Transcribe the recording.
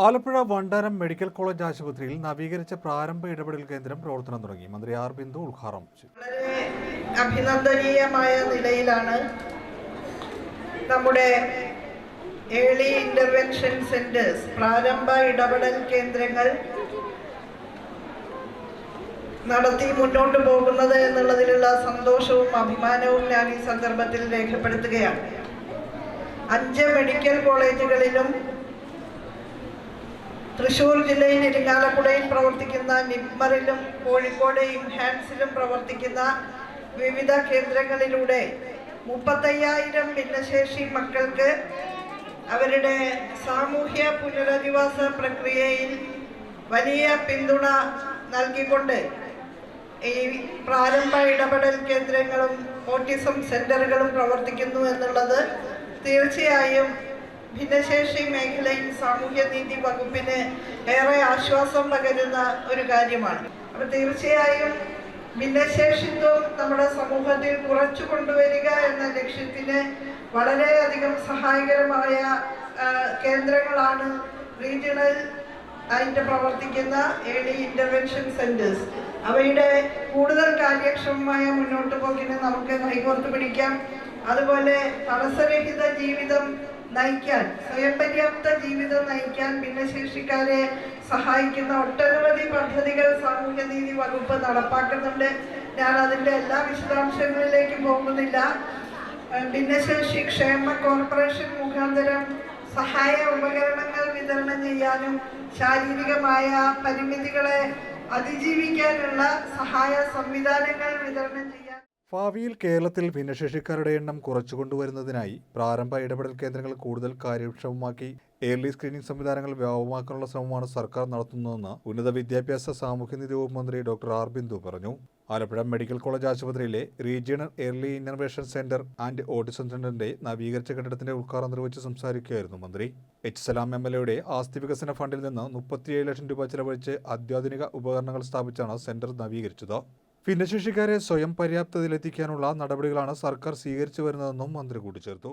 Alappuzha Vandanam medical college ആശുപത്രിയിൽ നവീകരിച്ച പ്രാരംഭ ഇടപെടൽ കേന്ദ്രം പ്രവർത്തനം തുടങ്ങി. മന്ത്രി ആർ ബിന്ദു ഉദ്ഘാടനം ചെയ്തു. വളരെ അഭിനന്ദനീയമായ നിലയിലാണ് നമ്മുടെ ഏർലി ഇന്റർവെൻഷൻ സെന്റേഴ്സ് പ്രാരംഭ ഇടപെടൽ കേന്ദ്രങ്ങൾ നടത്തി മുന്നോട്ട് പോകുന്നത് എന്നുള്ളതിലുള്ള സന്തോഷവും അഭിമാനവും ഞാൻ ഈ സന്ദർഭത്തിൽ രേഖപ്പെടുത്തുകയാണ്. 5 മെഡിക്കൽ കോളേജുകളിലും തൃശ്ശൂർ ജില്ലയിൽ ഇരിങ്ങാലക്കുടയിൽ പ്രവർത്തിക്കുന്ന നിപ്മറിലും കോഴിക്കോട് ഇംഹാൻസിലും പ്രവർത്തിക്കുന്ന വിവിധ കേന്ദ്രങ്ങളിലൂടെ 35,000 ഭിന്നശേഷി മക്കൾക്ക് അവരുടെ സാമൂഹ്യ പുനരധിവാസ പ്രക്രിയയിൽ വലിയ പിന്തുണ നൽകിക്കൊണ്ട് ഈ പ്രാരംഭ ഇടപെടൽ കേന്ദ്രങ്ങളും ഓട്ടിസം സെന്ററുകളും പ്രവർത്തിക്കുന്നു എന്നുള്ളത് തീർച്ചയായും ഭിന്നശേഷി മേഖലയിൽ സാമൂഹ്യനീതി വകുപ്പിന് ഏറെ ആശ്വാസം പകരുന്ന ഒരു കാര്യമാണ്. അപ്പോൾ തീർച്ചയായും ഭിന്നശേഷിത്വം നമ്മുടെ സമൂഹത്തിൽ കുറച്ചു കൊണ്ടുവരിക എന്ന ലക്ഷ്യത്തിന് വളരെയധികം സഹായകരമായ കേന്ദ്രങ്ങളാണ് റീജിയണൽ ആയിട്ട് പ്രവർത്തിക്കുന്ന ഏർലി ഇന്റർവെൻഷൻ സെന്റേഴ്സ്. അവയുടെ കൂടുതൽ കാര്യക്ഷമമായ മുന്നോട്ട് പോക്കിന് നമുക്ക് കൈകോർത്ത് പിടിക്കാം. അതുപോലെ തടസ്സരഹിത ജീവിതം നയിക്കാൻ, സ്വയം പര്യാപ്ത ജീവിതം നയിക്കാൻ ഭിന്നശേഷിക്കാരെ സഹായിക്കുന്ന ഒട്ടനവധി പദ്ധതികൾ സാമൂഹ്യനീതി വകുപ്പ് നടപ്പാക്കുന്നുണ്ട്. ഞാൻ അതിൻ്റെ എല്ലാ വിശദാംശങ്ങളിലേക്കും പോകുന്നില്ല. ഭിന്നശേഷി ക്ഷേമ കോർപ്പറേഷൻ മുഖാന്തരം സഹായ ഉപകരണങ്ങൾ വിതരണം ചെയ്യാനും ശാരീരികമായ പരിമിതികളെ അതിജീവിക്കാനുള്ള സഹായ സംവിധാനങ്ങൾ വിതരണം ചെയ്യാൻ ഭാവിയിൽ കേരളത്തിൽ ഭിന്നശേഷിക്കാരുടെ എണ്ണം കുറച്ചുകൊണ്ടുവരുന്നതിനായി പ്രാരംഭ ഇടപെടൽ കേന്ദ്രങ്ങൾ കൂടുതൽ കാര്യക്ഷമമാക്കി ഏർലി സ്ക്രീനിംഗ് സംവിധാനങ്ങൾ വ്യാപകമാക്കാനുള്ള ശ്രമമാണ് സർക്കാർ നടത്തുന്നതെന്ന് ഉന്നത വിദ്യാഭ്യാസ സാമൂഹ്യനീതി വകുപ്പ് മന്ത്രി ഡോക്ടർ ആർ ബിന്ദു പറഞ്ഞു. ആലപ്പുഴ മെഡിക്കൽ കോളേജ് ആശുപത്രിയിലെ regional early intervention centre and autism സെന്ററിന്റെ നവീകരിച്ച കെട്ടിടത്തിന്റെ ഉദ്ഘാടനം നിർവഹിച്ച് സംസാരിക്കുകയായിരുന്നു മന്ത്രി. എച്ച് സലാം MLAയുടെ ആസ്തി വികസന ഫണ്ടിൽ നിന്ന് 37 ലക്ഷം രൂപ ചെലവഴിച്ച് അത്യാധുനിക ഉപകരണങ്ങൾ സ്ഥാപിച്ചാണ് സെന്റർ നവീകരിച്ചത്. ഭിന്നശേഷിക്കാരെ സ്വയം പര്യാപ്തതയിലെത്തിക്കാനുള്ള നടപടികളാണ് സർക്കാർ സ്വീകരിച്ചു വരുന്നതെന്നും മന്ത്രി കൂട്ടിച്ചേർത്തു.